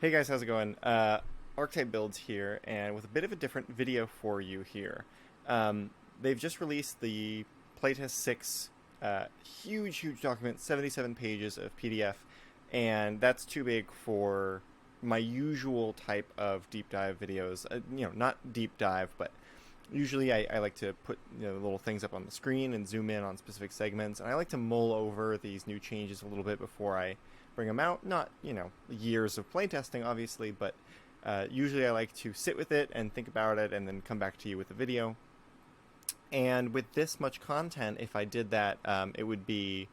Hey guys, how's it going? Archetype Builds here, and with a bit of a different video for you here. They've just released the Playtest 6 huge document, 77 pages of PDF, and that's too big for my usual type of deep dive videos. Not deep dive, but usually I like to put little things up on the screen and zoom in on specific segments, and I like to mull over these new changes a little bit before I bring them out. Not, years of playtesting, obviously, but usually I like to sit with it and think about it and then come back to you with a video. And with this much content, if I did that, it would be,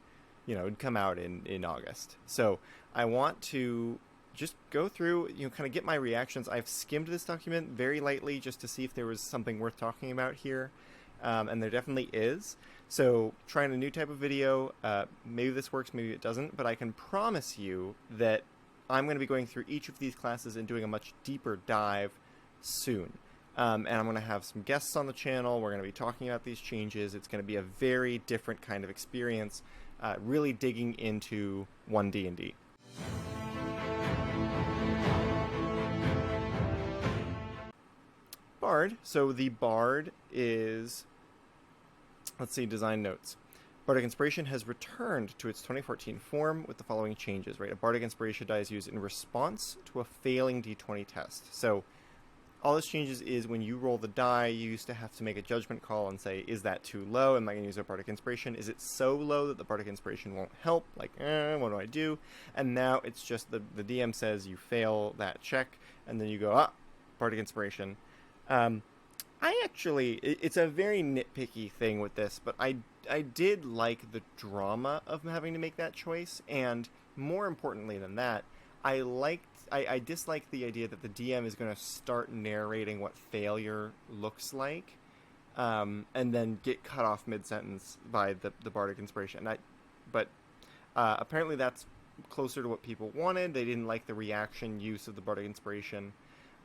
it'd come out in August. So I want to just go through, kind of get my reactions. I've skimmed this document very lightly just to see if there was something worth talking about here. And there definitely is. So trying a new type of video, maybe this works, maybe it doesn't, but I can promise you that I'm going to be going through each of these classes and doing a much deeper dive soon. And I'm going to have some guests on the channel. We're going to be talking about these changes. It's going to be a very different kind of experience, really digging into OneD&D. Bard. So the Bard is, let's see, design notes. Bardic Inspiration has returned to its 2014 form with the following changes, right? A Bardic Inspiration die is used in response to a failing d20 test. So all this changes is when you roll the die, you used to have to make a judgment call and say, is that too low? Am I going to use a Bardic Inspiration? Is it so low that the Bardic Inspiration won't help? Like, what do I do? And now it's just the DM says you fail that check, and then you go, Bardic Inspiration. I actually, it's a very nitpicky thing with this, but I did like the drama of having to make that choice, and more importantly than that, I dislike the idea that the DM is going to start narrating what failure looks like, and then get cut off mid-sentence by the Bardic Inspiration. But apparently that's closer to what people wanted. They didn't like the reaction use of the Bardic Inspiration.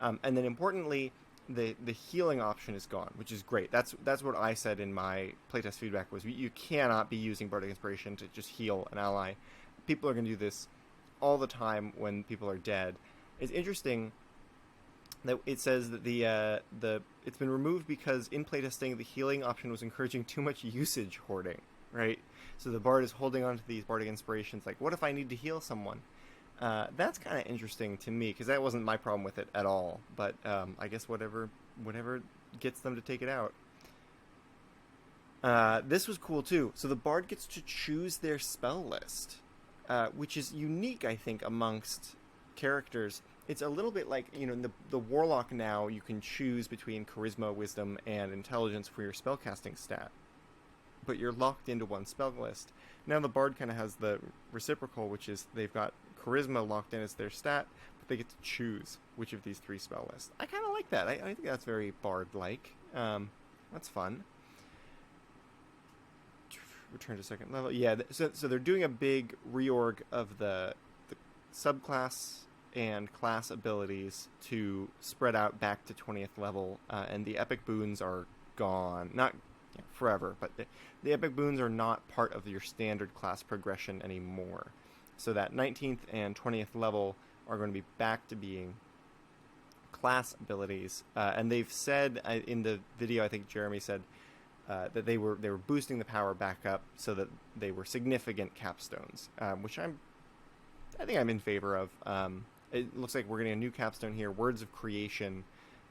And then importantly, the healing option is gone, which is great. That's what I said in my playtest feedback was you cannot be using Bardic Inspiration to just heal an ally. People are going to do this all the time when people are dead. It's interesting that it says that it's been removed because in playtesting the healing option was encouraging too much usage hoarding, right? So the bard is holding on to these Bardic Inspirations, like, what if I need to heal someone? That's kind of interesting to me, because that wasn't my problem with it at all, but I guess whatever gets them to take it out. This was cool too. So the bard gets to choose their spell list, which is unique, I think, amongst characters. It's a little bit like, in the Warlock now, you can choose between Charisma, Wisdom, and Intelligence for your spellcasting stat, but you're locked into one spell list. Now the Bard kind of has the reciprocal, which is they've got Charisma locked in as their stat, but they get to choose which of these three spell lists. I kind of like that. I think that's very Bard-like. That's fun. Return to second level. Yeah, so they're doing a big reorg of the subclass and class abilities to spread out back to 20th level, and the epic boons are gone. Not forever, but the epic boons are not part of your standard class progression anymore. So that 19th and 20th level are going to be back to being class abilities, and they've said in the video, I think Jeremy said that they were boosting the power back up so that they were significant capstones, which I think I'm in favor of. It looks like we're getting a new capstone here. Words of Creation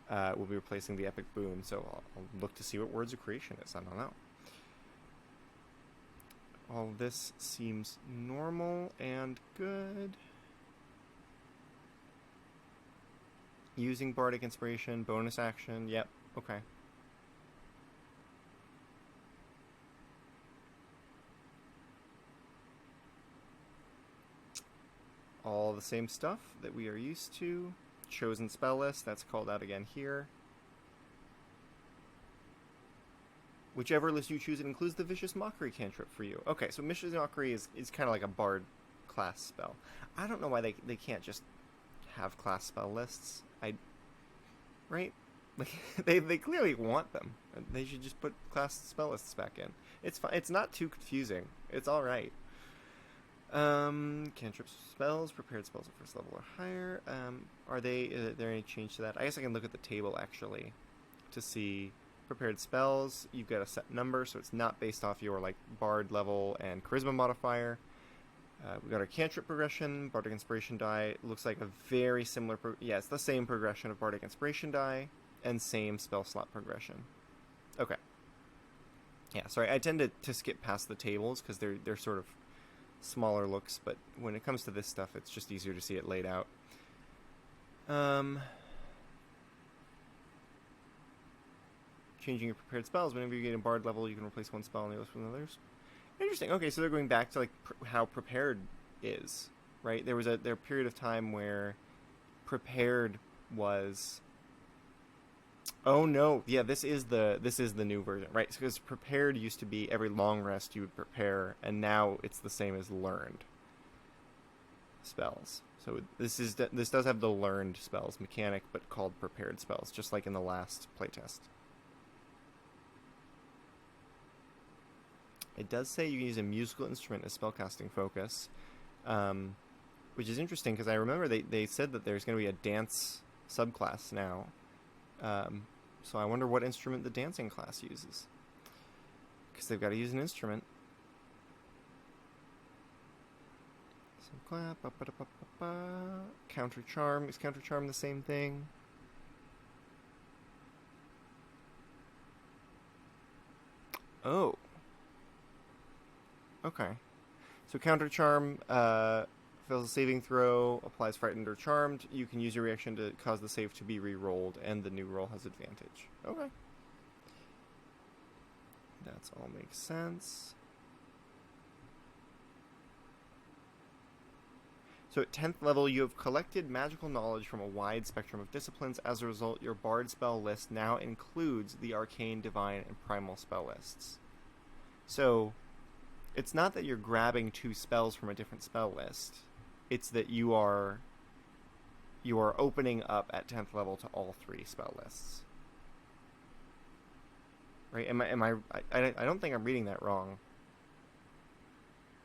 will be replacing the epic boon, so I'll look to see what Words of Creation is. I don't know. All this seems normal and good. Using Bardic Inspiration, bonus action, yep, okay. All the same stuff that we are used to. Chosen spell list, that's called out again here. Whichever list you choose, it includes the Vicious Mockery cantrip for you. Okay, so Vicious Mockery is kind of like a bard class spell. I don't know why they can't just have class spell lists. Right? Like, they clearly want them. They should just put class spell lists back in. It's fine. It's not too confusing. It's alright. Cantrip spells, prepared spells at first level or higher. Are they? Is there any change to that? I guess I can look at the table actually to see prepared spells. You've got a set number, so it's not based off your like bard level and charisma modifier. We got our cantrip progression, bardic inspiration die. Looks like a very similar. Yeah, it's the same progression of bardic inspiration die and same spell slot progression. Okay. Yeah, sorry, I tend to skip past the tables because they're sort of smaller looks, but when it comes to this stuff, it's just easier to see it laid out. Changing your prepared spells. Whenever you get a bard level, you can replace one spell on the list with others. Interesting. Okay, so they're going back to like how prepared is, right? There was a period of time where prepared was. Oh no! Yeah, this is the new version, right? Because prepared used to be every long rest you would prepare, and now it's the same as learned spells. So this does have the learned spells mechanic, but called prepared spells, just like in the last playtest. It does say you can use a musical instrument as spellcasting focus, which is interesting because I remember they said that there's going to be a dance subclass now. So I wonder what instrument the dancing class uses, because they've got to use an instrument. Counter charm. Is counter charm the same thing? Oh. Okay. So counter charm fails a saving throw, applies frightened or charmed. You can use your reaction to cause the save to be re-rolled, and the new roll has advantage. Okay. That's all makes sense. So at 10th level, you have collected magical knowledge from a wide spectrum of disciplines. As a result, your bard spell list now includes the arcane, divine, and primal spell lists. So it's not that you're grabbing two spells from a different spell list. It's that you are opening up at 10th level to all three spell lists. Right? I don't think I'm reading that wrong.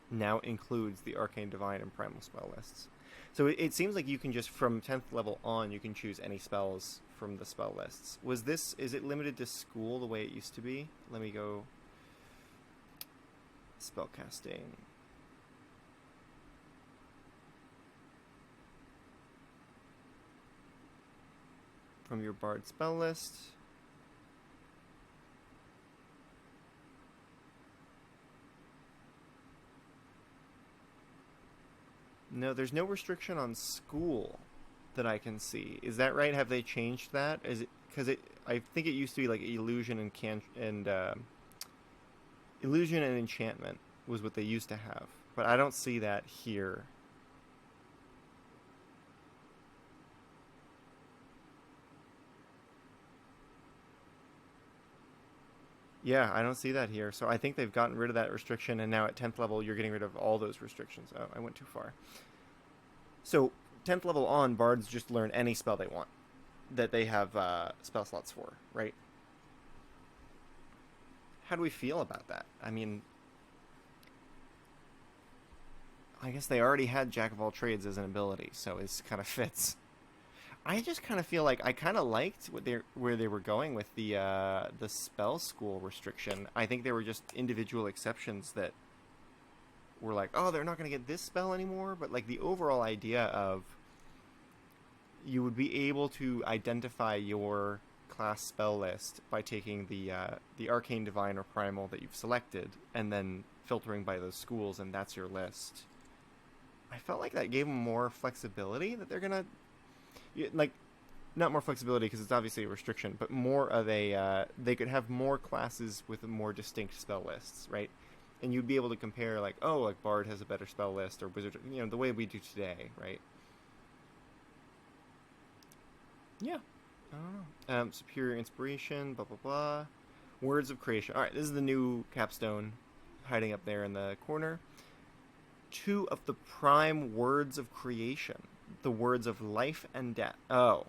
Now includes the arcane, divine, and primal spell lists. So it seems like you can just, from 10th level on, you can choose any spells from the spell lists. Is it limited to school the way it used to be? Let me go. Spellcasting. From your bard spell list. No, there's no restriction on school that I can see. Is that right? Have they changed that? Is it because I think it used to be like illusion and illusion and enchantment was what they used to have, but I don't see that here. Yeah, I don't see that here. So I think they've gotten rid of that restriction, and now at 10th level, you're getting rid of all those restrictions. Oh, I went too far. So 10th level on, bards just learn any spell they want that they have spell slots for, right? How do we feel about that? I mean, I guess they already had Jack of all trades as an ability, so it kind of fits. I just kind of feel like I kind of liked where they were going with the spell school restriction. I think there were just individual exceptions that were like, oh, they're not going to get this spell anymore. But like the overall idea of you would be able to identify your class spell list by taking the arcane, divine, or primal that you've selected, and then filtering by those schools, and that's your list. I felt like that gave them more flexibility, that they're gonna. Like, not more flexibility because it's obviously a restriction, but more of a they could have more classes with more distinct spell lists, right? And you'd be able to compare, like, oh, like Bard has a better spell list, or Wizard, the way we do today, right? Yeah, I don't know. Superior inspiration, blah blah blah. Words of creation. All right, this is the new capstone hiding up there in the corner. 2 of the prime words of creation. The words of life and death. Oh.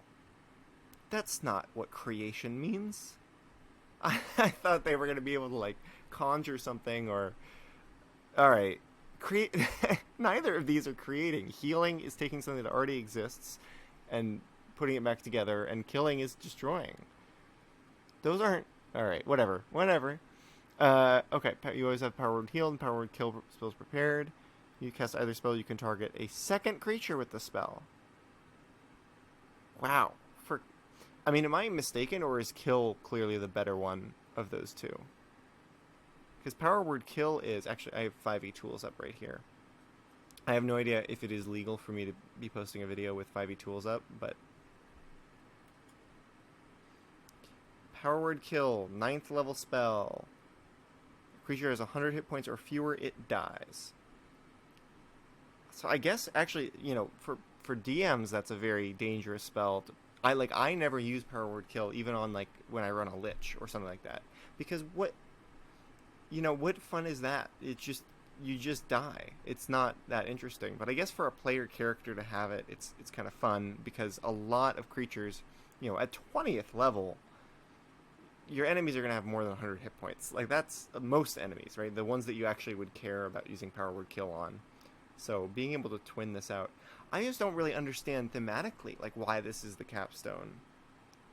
That's not what creation means. I thought they were going to be able to, like, conjure something or... Alright. create. Neither of these are creating. Healing is taking something that already exists and putting it back together, and killing is destroying. Those aren't all right. Whatever. Okay. You always have power word heal and power word kill spells prepared. You cast either spell, you can target a second creature with the spell. Wow. I mean, am I mistaken, or is kill clearly the better one of those two? Because power word kill is actually, I have 5e tools up right here. I have no idea if it is legal for me to be posting a video with 5e tools up, but power word kill, 9th level spell. Creature has 100 hit points or fewer, it dies. So I guess actually, for DMs, that's a very dangerous spell. I never use power word kill even on like when I run a lich or something like that, because what fun is that? You just die. It's not that interesting. But I guess for a player character to have it, it's kind of fun, because a lot of creatures, at 20th level, your enemies are going to have more than 100 hit points. Like, that's most enemies, right? The ones that you actually would care about using power word kill on. So being able to twin this out, I just don't really understand thematically, like, why this is the capstone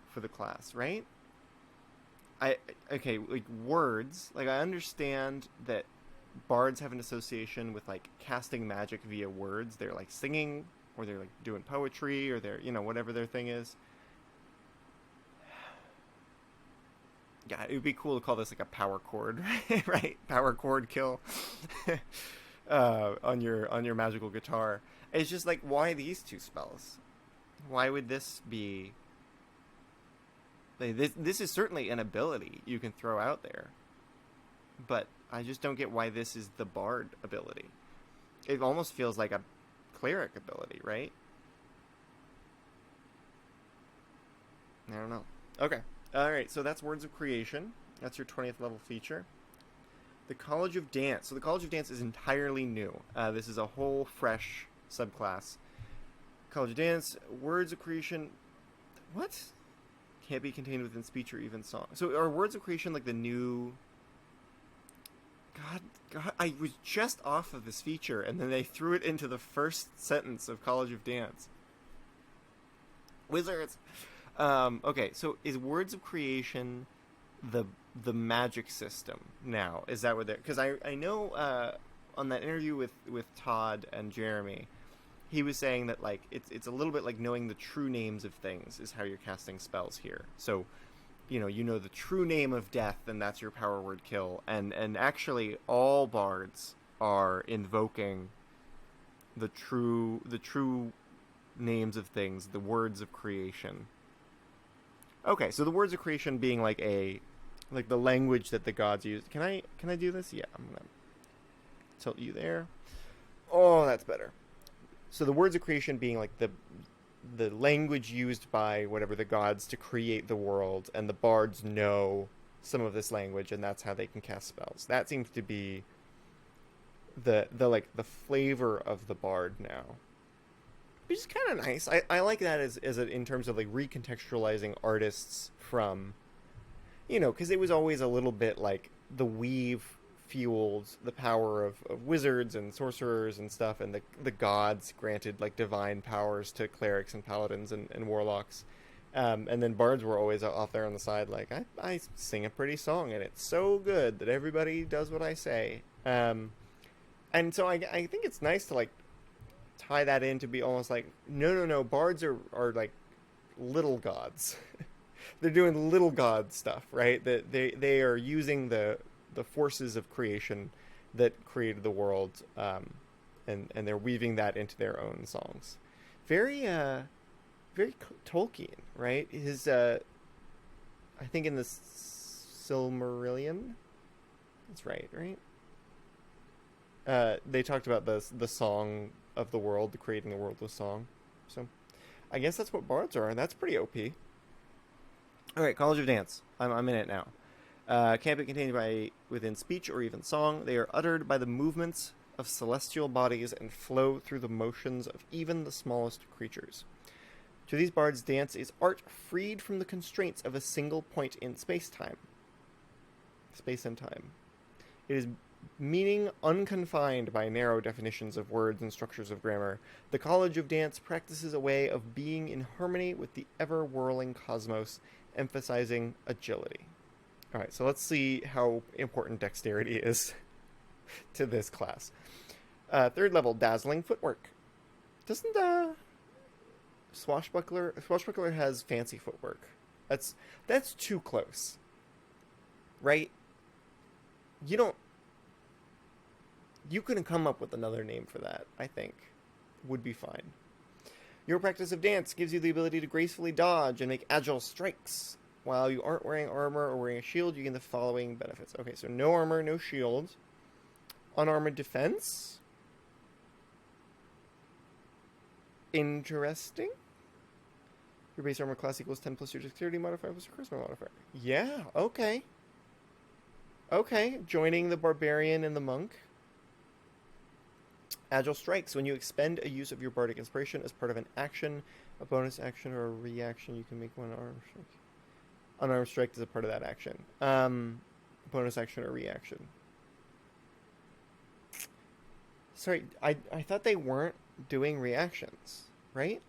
for the class, right? Okay, like, words, like, I understand that bards have an association with, like, casting magic via words. They're, like, singing, or they're, like, doing poetry, or they're, whatever their thing is. Yeah, it would be cool to call this, like, a power chord, right? Power chord kill. On your magical guitar. It's just like, why these two spells? Why would this be? Like, this is certainly an ability you can throw out there, but I just don't get why this is the bard ability. It almost feels like a cleric ability, right? I don't know. Okay. All right. So that's Words of Creation. That's your 20th level feature. The College of Dance. So the College of Dance is entirely new. This is a whole fresh subclass. College of Dance, Words of Creation. What? Can't be contained within speech or even song. So are Words of Creation like the new... God, I was just off of this feature, and then they threw it into the first sentence of College of Dance. Wizards! Okay, so is Words of Creation the magic system now? Is that what they're... Because I know on that interview with Todd and Jeremy, he was saying that, like, it's a little bit like knowing the true names of things is how you're casting spells here. So, you know the true name of death, and that's your power word kill. And actually, all bards are invoking the true names of things, the words of creation. Okay, so the words of creation being like the language that the gods use. Can I do this? Yeah, I'm gonna tilt you there. Oh, that's better. So the words of creation being like the language used by whatever the gods to create the world, and the bards know some of this language, and that's how they can cast spells. That seems to be the flavor of the bard now, which is kind of nice. I like that as in terms of like recontextualizing artists from, because it was always a little bit like the weave fueled the power of wizards and sorcerers and stuff, and the gods granted like divine powers to clerics and paladins and warlocks, and then bards were always off there on the side like, I sing a pretty song and it's so good that everybody does what I say, and so I think it's nice to like tie that in to be almost like, no, bards are like little gods. They're doing little god stuff, right? That they are using the forces of creation that created the world, and they're weaving that into their own songs. Very Tolkien, right? His I think in the Silmarillion, that's right? They talked about the song of the world, creating the world with song. So I guess that's what bards are, and that's pretty OP. All right, College of Dance. I'm in it now. Can't be contained within speech or even song. They are uttered by the movements of celestial bodies and flow through the motions of even the smallest creatures. To these bards, dance is art freed from the constraints of a single point in space and time. It is Meaning unconfined by narrow definitions of words and structures of grammar, the College of Dance practices a way of being in harmony with the ever-whirling cosmos, emphasizing agility. All right, so let's see how important dexterity is to this class. Third level, dazzling footwork. Doesn't Swashbuckler has fancy footwork? That's too close, right? You don't. You couldn't come up with another name for that. I think would be fine. Your practice of dance gives you the ability to gracefully dodge and make agile strikes. While you aren't wearing armor or wearing a shield, you gain the following benefits. Okay, so no armor, no shield. Unarmored defense. Interesting. Your base armor class equals 10 plus your dexterity modifier plus your charisma modifier. Yeah, okay. Okay, joining the barbarian and the monk. Agile strikes. When you expend a use of your bardic inspiration as part of an action, a bonus action, or a reaction, you can make one arm strike. Unarmed strike is a part of that action. Bonus action or reaction. Sorry, I thought they weren't doing reactions, right?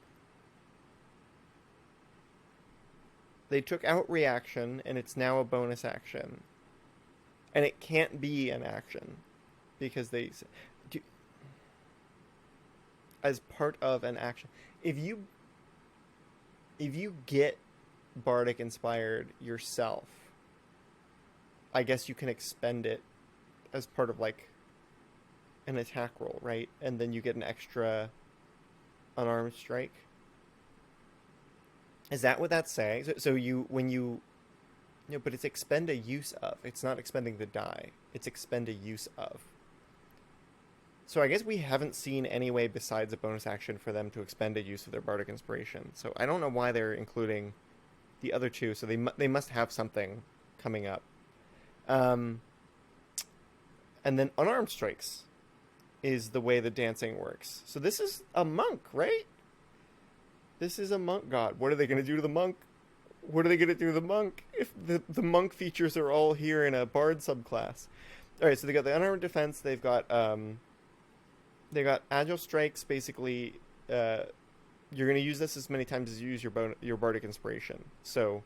They took out reaction, and it's now a bonus action. And it can't be an action, because they... as part of an action. If you get bardic inspired yourself, I guess you can expend it as part of like an attack roll, right? And then you get an extra unarmed strike. Is that what that's saying? So you when you no, but it's expend a use of. It's not expending the die. It's expend a use of. So I guess we haven't seen any way besides a bonus action for them to expend a use of their bardic inspiration. So I don't know why they're including the other two. So they must have something coming up. And then unarmed strikes is the way the dancing works. So this is a monk, right? This is a monk god. What are they going to do to the monk? What are they going to do to the monk if the monk features are all here in a bard subclass? All right, so they got the unarmed defense. They've got agile strikes. Basically, you're going to use this as many times as you use your bardic inspiration. So,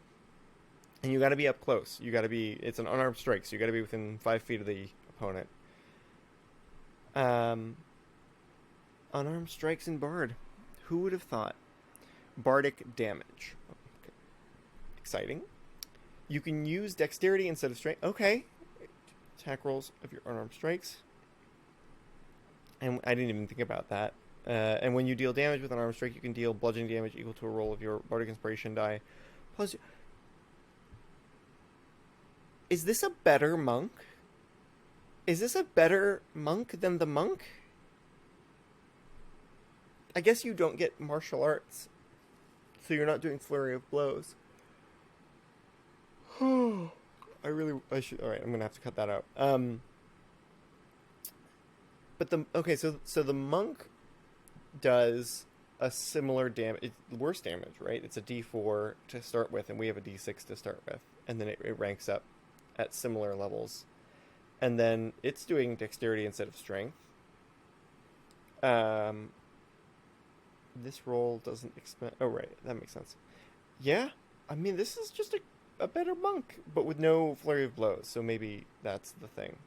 and you got to be up close. You got to be. It's an unarmed strike, so you got to be within 5 feet of the opponent. Unarmed strikes in bard. Who would have thought? Bardic damage. Okay. Exciting. You can use dexterity instead of strength. Okay. Attack rolls of your unarmed strikes. And I didn't even think about that. And when you deal damage with an unarmed strike, you can deal bludgeoning damage equal to a roll of your bardic inspiration die. Plus, is this a better monk? Is this a better monk than the monk? I guess you don't get martial arts, so you're not doing flurry of blows. I should. All right, I'm gonna have to cut that out. But so the monk does a similar damage, worse damage, right? It's a D4 to start with, and we have a D6 to start with, and then it ranks up at similar levels, and then it's doing dexterity instead of strength. This roll doesn't expend. Oh right, that makes sense. Yeah, I mean this is just a better monk, but with no flurry of blows. So maybe that's the thing.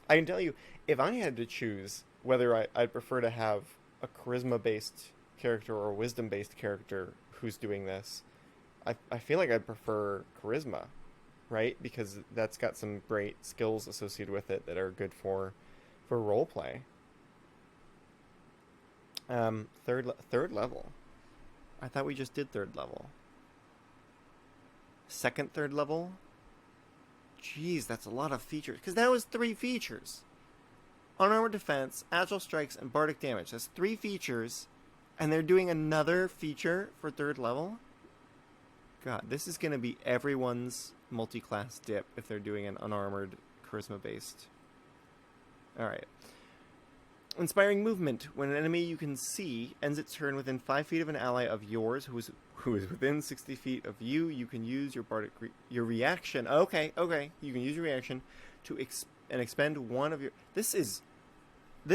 I can tell you, if I had to choose whether I'd prefer to have a charisma-based character or a wisdom-based character who's doing this, I feel like I'd prefer charisma, right? Because that's got some great skills associated with it that are good for roleplay. Third level. I thought we just did third level. Second, third level? Jeez, that's a lot of features. Because that was 3 features. Unarmored defense, agile strikes, and bardic damage. That's 3 features. And they're doing another feature for third level? God, this is going to be everyone's multi-class dip if they're doing an unarmored charisma-based. Alright. Inspiring movement. When an enemy you can see ends its turn within 5 feet of an ally of yours who is within 60 feet of you, you can use your reaction. Okay. You can use your reaction to and expend one of your... This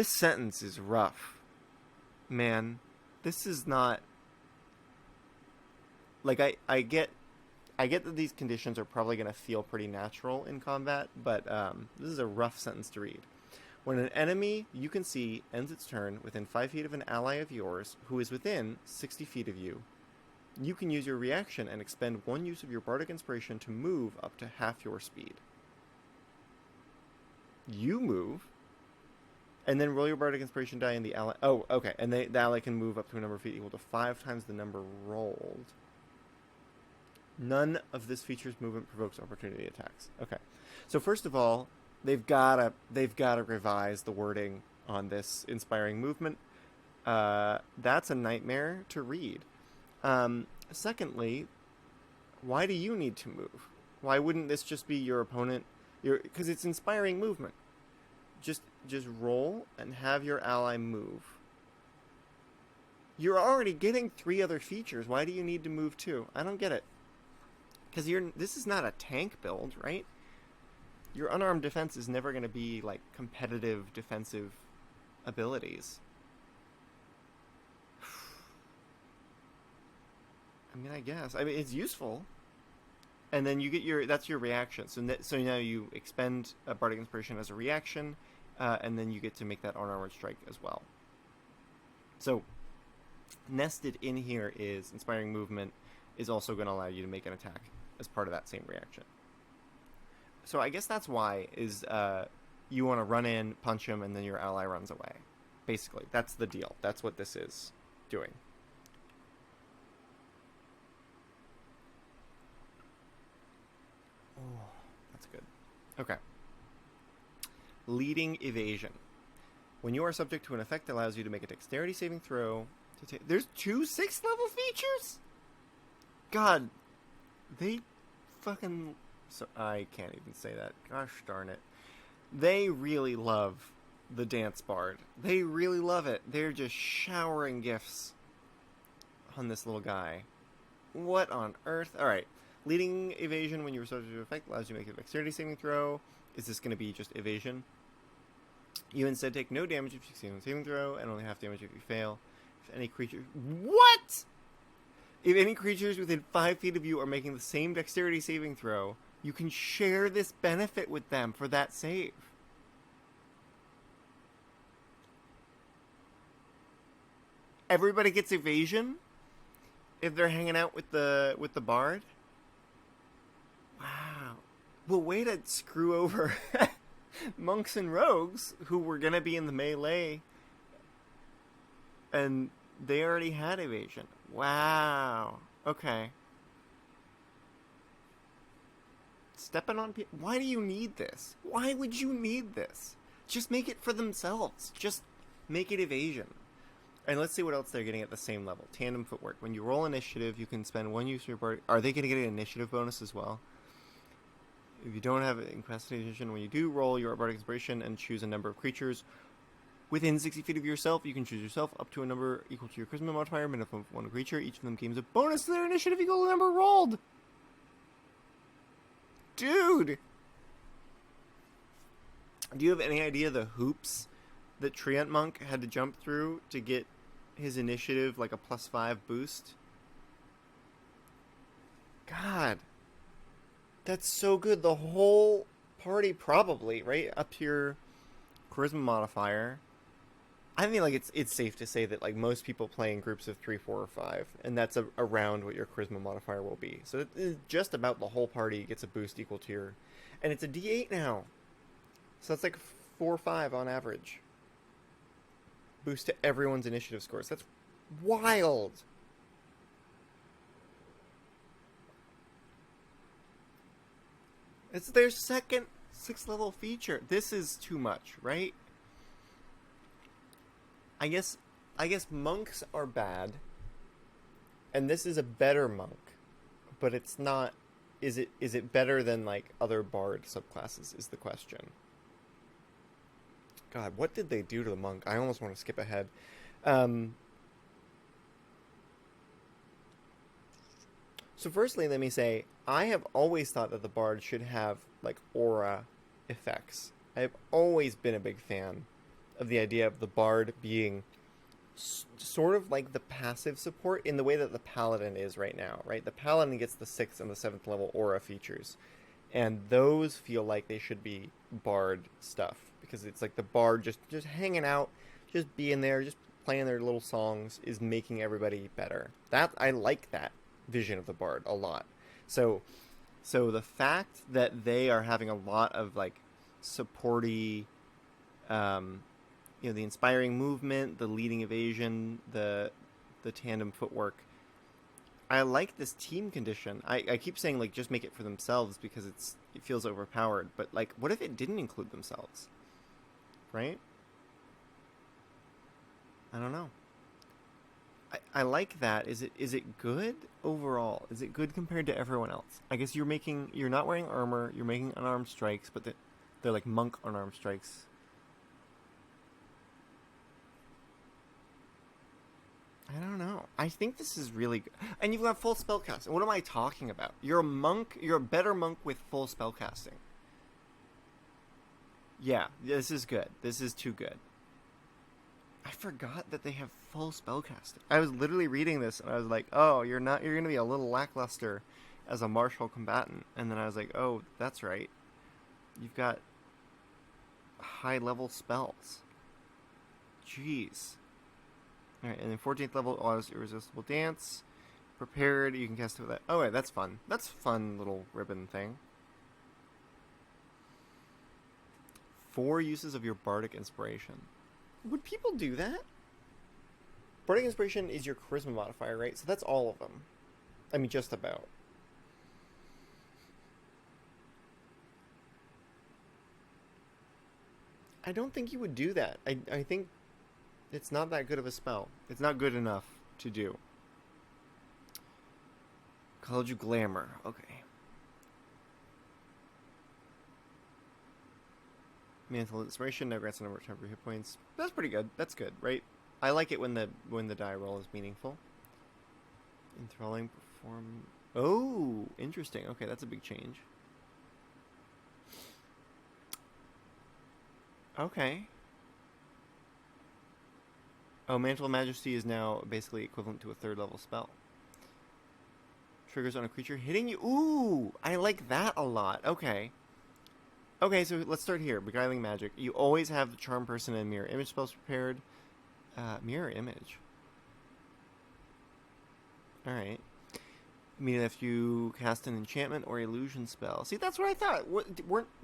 sentence is rough. Man, this is not... Like, I get that these conditions are probably going to feel pretty natural in combat, but this is a rough sentence to read. When an enemy you can see ends its turn within 5 feet of an ally of yours who is within 60 feet of you, you can use your reaction and expend 1 use of your Bardic Inspiration to move up to half your speed. You move, and then roll your Bardic Inspiration die, and the ally... Oh, okay. And the ally can move up to a number of feet equal to 5 times the number rolled. None of this feature's movement provokes opportunity attacks. Okay. So first of all, they've gotta revise the wording on this inspiring movement. That's a nightmare to read. Secondly, why do you need to move? Why wouldn't this just be your opponent? Because it's inspiring movement. Just roll and have your ally move. You're already getting 3 other features. Why do you need to move 2? I don't get it. Because this is not a tank build, right? Your unarmed defense is never going to be like competitive defensive abilities. I mean, I guess. I mean, it's useful. And then you get that's your reaction. So now you expend a Bardic Inspiration as a reaction, and then you get to make that unarmored strike as well. So nested in here is inspiring movement is also going to allow you to make an attack as part of that same reaction. So I guess that's why is you want to run in, punch him, and then your ally runs away. Basically, that's the deal. That's what this is doing. Oh, that's good. Okay. Leading evasion. When you are subject to an effect that allows you to make a dexterity saving throw to take... There's 2 6th level features? God, they fucking... So I can't even say that. Gosh darn it. They really love the Dance Bard. They really love it. They're just showering gifts on this little guy. What on earth? Alright. Leading evasion when you are subject to an effect allows you to make a dexterity saving throw. Is this going to be just evasion? You instead take no damage if you succeed on a saving throw, and only half damage if you fail. If any creature... What?! If any creatures within 5 feet of you are making the same dexterity saving throw, you can share this benefit with them for that save. Everybody gets evasion if they're hanging out with the bard. Wow. Well, way to screw over monks and rogues who were gonna be in the melee, and they already had evasion. Wow. Okay. Stepping on people. Why do you need this? Why would you need this? Just make it for themselves. Just make it evasion. And let's see what else they're getting at the same level. Tandem footwork. When you roll initiative, you can spend 1 use of your Bardic... Are they going to get an initiative bonus as well? If you don't have incapacitated, when you do roll your Bardic Inspiration and choose a number of creatures within 60 feet of yourself, you can choose yourself up to a number equal to your Charisma modifier, minimum of 1 creature. Each of them gains a bonus to their initiative equal to the number rolled. Dude! Do you have any idea the hoops that Treant Monk had to jump through to get his initiative like a +5 boost? God. That's so good. The whole party probably, right? Up to your Charisma modifier. I mean, like, it's safe to say that, like, most people play in groups of 3, 4, or 5, and that's around what your Charisma modifier will be. So it is just about the whole party gets a boost equal to your... And it's a D8 now. So that's like 4 or 5 on average. Boost to everyone's initiative scores. That's wild! It's their second 6th level feature. This is too much, right? I guess monks are bad, and this is a better monk, but it's not. Is it better than like other bard subclasses? Is the question. God, what did they do to the monk? I almost want to skip ahead. So firstly, let me say I have always thought that the bard should have like aura effects I've always been a big fan of the idea of the bard being sort of like the passive support in the way that the paladin is right now, right? The paladin gets the 6th and the 7th level aura features, and those feel like they should be bard stuff because it's like the bard just hanging out, just being there, just playing their little songs is making everybody better. That I like that vision of the bard a lot. So the fact that they are having a lot of like supporty, the inspiring movement, the leading evasion, the tandem footwork. I like this team condition. I keep saying like just make it for themselves because it feels overpowered. But like, what if it didn't include themselves? Right? I don't know. I like that. Is it good overall? Is it good compared to everyone else? I guess you're not wearing armor. You're making unarmed strikes, but they're like monk unarmed strikes. I don't know. I think this is really good. And you've got full spellcasting. What am I talking about? You're a monk. You're a better monk with full spellcasting. Yeah, this is good. This is too good. I forgot that they have full spellcasting. I was literally reading this and I was like, "Oh, you're going to be a little lackluster as a martial combatant." And then I was like, "Oh, that's right. You've got high-level spells." Jeez. Alright, and then 14th level allows irresistible dance. Prepared, you can cast it with that. Oh, wait, that's fun. That's a fun little ribbon thing. 4 uses of your bardic inspiration. Would people do that? Bardic inspiration is your charisma modifier, right? So that's all of them. I mean, just about. I don't think you would do that. I think it's not that good of a spell. It's not good enough to do. Called you Glamour. Okay. Mantle Inspiration now grants a number of temporary hit points. That's pretty good. That's good, right? I like it when the die roll is meaningful. Enthralling perform. Oh, interesting. Okay, that's a big change. Okay. Oh, Mantle of Majesty is now basically equivalent to a 3rd level spell. Triggers on a creature hitting you. Ooh, I like that a lot. Okay. Okay, so let's start here. Beguiling Magic. You always have the Charm Person and Mirror Image spells prepared. Mirror Image. Alright. Meaning if you cast an enchantment or illusion spell. See, that's what I thought.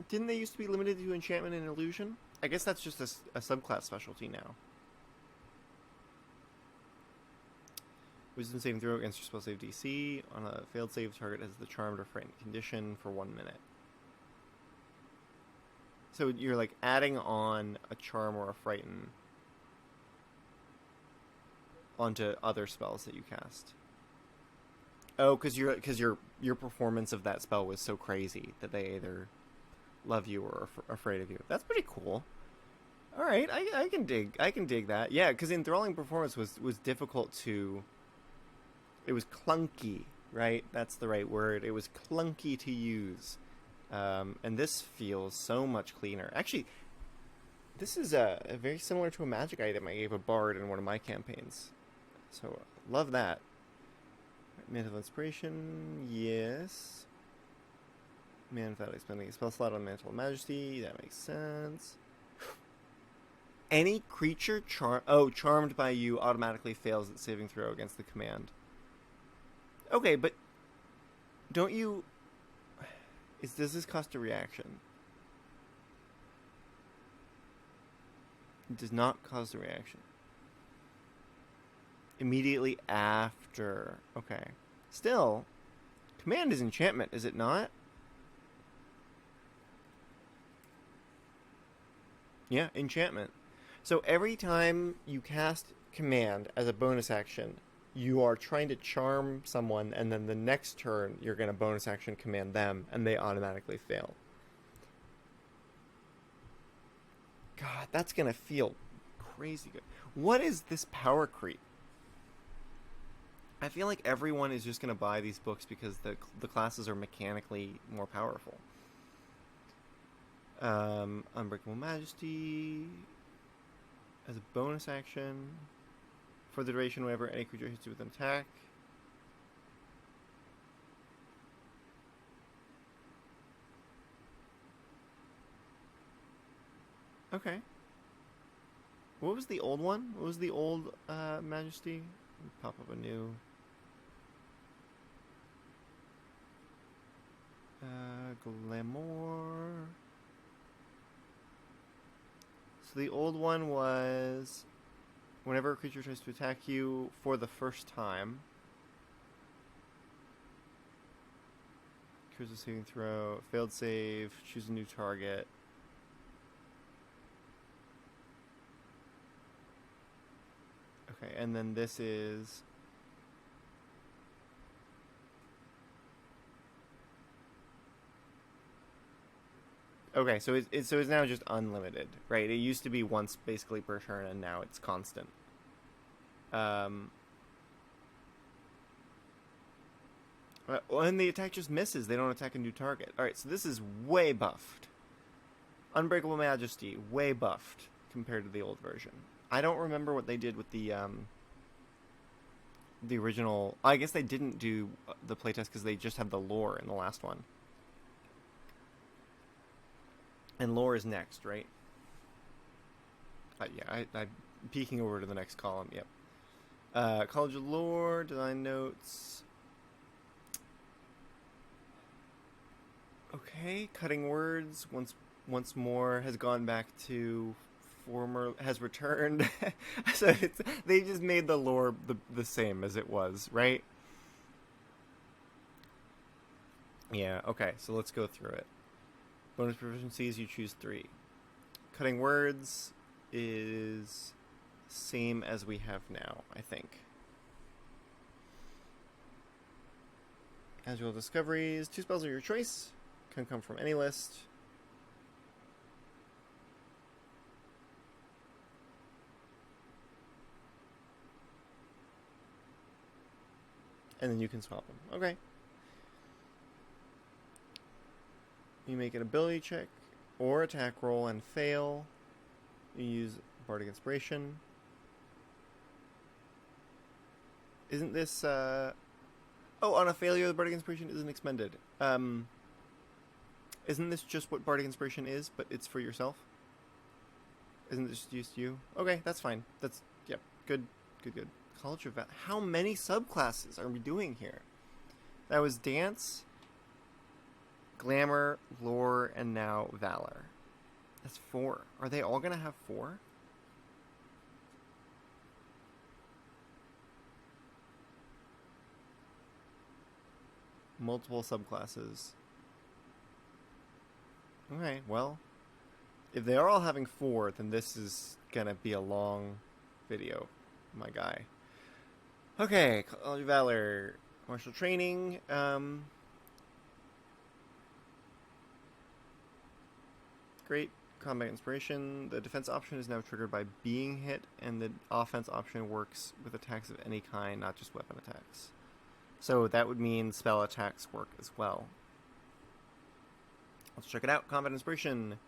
Didn't they used to be limited to enchantment and illusion? I guess that's just a subclass specialty now. Wisdom saving throw against your spell save DC. On a failed save, target has the charmed or frightened condition for 1 minute. So you're like adding on a charm or a frighten onto other spells that you cast. Oh, because your performance of that spell was so crazy that they either love you or are afraid of you. That's pretty cool. All right, I can dig that. Yeah, because enthralling performance was difficult to. It was clunky, right? That's the right word. It was clunky to use, and this feels so much cleaner. Actually, this is a very similar to a magic item I gave a bard in one of my campaigns. So love that. Mantle of Inspiration, yes. Man without expending a spell slot on Mantle of Majesty, that makes sense. Any creature charmed by you automatically fails its saving throw against the command. Okay, but don't you... Does this cost a reaction? It does not cause a reaction. Immediately after. Okay. Still, command is enchantment, is it not? Yeah, enchantment. So every time you cast command as a bonus action, you are trying to charm someone, and then the next turn you're going to bonus action command them, and they automatically fail. God, that's going to feel crazy good. What is this power creep? I feel like everyone is just going to buy these books because the classes are mechanically more powerful. Unbreakable Majesty as a bonus action for the duration whenever any creature hits you with an attack. Okay. What was the old one? What was the old Majesty? Pop up a new. Glamour. So the old one was whenever a creature tries to attack you for the first time. Choose a saving throw, failed save, choose a new target. Okay, and then this is... Okay, so it's now just unlimited, right? It used to be once basically per turn, and now it's constant. And the attack just misses. They don't attack a new target. All right, so this is way buffed. Unbreakable Majesty, way buffed compared to the old version. I don't remember what they did with the original. I guess they didn't do the playtest because they just had the lore in the last one. And lore is next, right? Yeah, I'm peeking over to the next column. Yep. College of Lore, design notes. Okay, cutting words once more has gone back to former, has returned. So they just made the lore the same as it was, right? Yeah. Okay, so let's go through it. Bonus proficiencies, you choose 3. Cutting words is same as we have now, I think. Casual discoveries, 2 spells of your choice. Can come from any list. And then you can swap them. Okay. You make an ability check or attack roll and fail. You use Bardic Inspiration. Isn't this... Oh, on a failure, the Bardic Inspiration isn't expended. Isn't this just what Bardic Inspiration is, but it's for yourself? Isn't this just you? Okay, that's fine. That's... Yep. Good. College of... How many subclasses are we doing here? That was Dance... Glamour, Lore, and now Valor. That's 4. Are they all going to have 4? Multiple subclasses. Okay, well, if they are all having 4, then this is going to be a long video, my guy. Okay, College of Valor. Martial training. Great. Combat Inspiration. The defense option is now triggered by being hit, and the offense option works with attacks of any kind, not just weapon attacks. So that would mean spell attacks work as well. Let's check it out. Combat Inspiration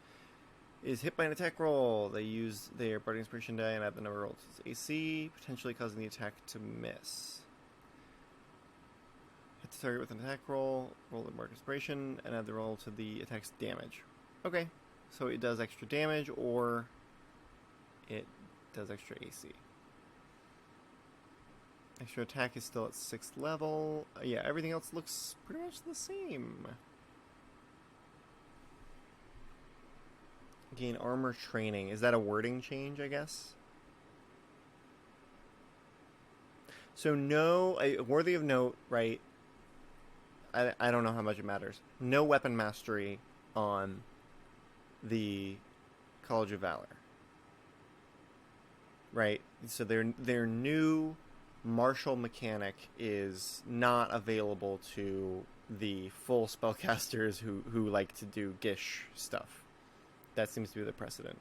is hit by an attack roll. They use their Bardic Inspiration die and add the number rolled to its AC, potentially causing the attack to miss. Hit the target with an attack roll, roll the Bardic Inspiration, and add the roll to the attack's damage. Okay. So it does extra damage, or it does extra AC. Extra attack is still at 6th level. Yeah, everything else looks pretty much the same. Gain armor training. Is that a wording change, I guess? So no, worthy of note, right? I don't know how much it matters. No weapon mastery on the College of Valor, right? So their new martial mechanic is not available to the full spellcasters who like to do Gish stuff. That seems to be the precedent.